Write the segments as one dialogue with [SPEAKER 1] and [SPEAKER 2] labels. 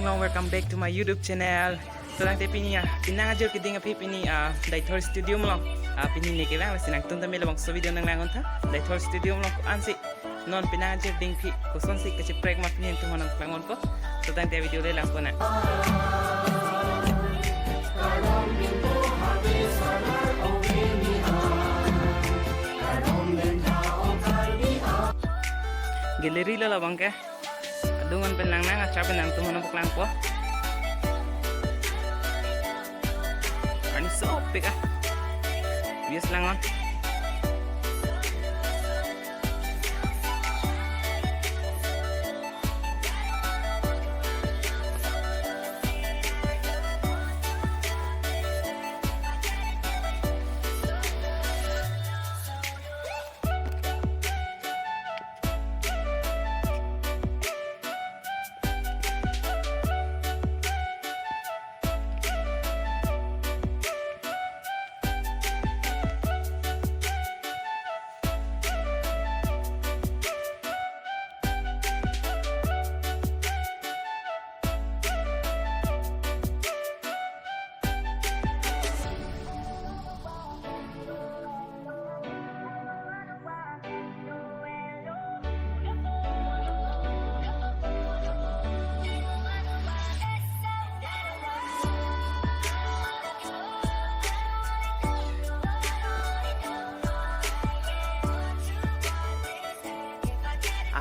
[SPEAKER 1] long, welcome back to my YouTube channel. So lang tayo pinangajar kita ngapi deithor studio mo lang. Pini ni kailang sinang tunta mila bang so video nang langon ta. Deithor studio mo lang ansi non pinangajar ding pi kuson si kasi preg mak ni tu manang langon ko. So lang tayo video le lang ko na. Galeri la bang ke. Dungan penang nang acara penang tu mana puklang po. Ani sopik ah. Bias langon.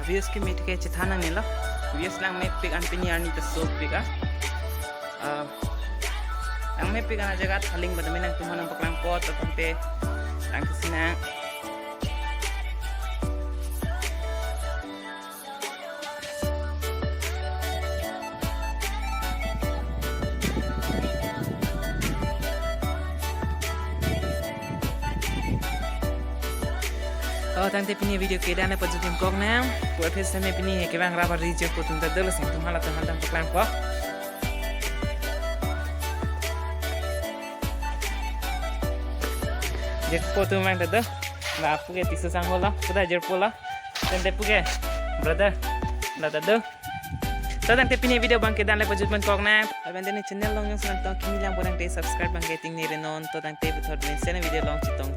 [SPEAKER 1] Viewers ki meet ke chithana nila viewers lang may pig an pinyarni ta so piga ang may pig ana jagat haling badami nang tumanang paklang pot at tampe ang kasina tante pini video ke dana pa jutim kog na buat pesa me pini ke bang rabar region ko tunta dulu sing tumhala teman-teman peklan ko je ko tu mang da la puge tisu sang hola puda jer pola tante puge brother do tante pini video bang ke dana pa jutim kog na abang dani channel long yang sang tong kini lang borang te subscribe bang getting ni renon to tante bethor men sene video long chitong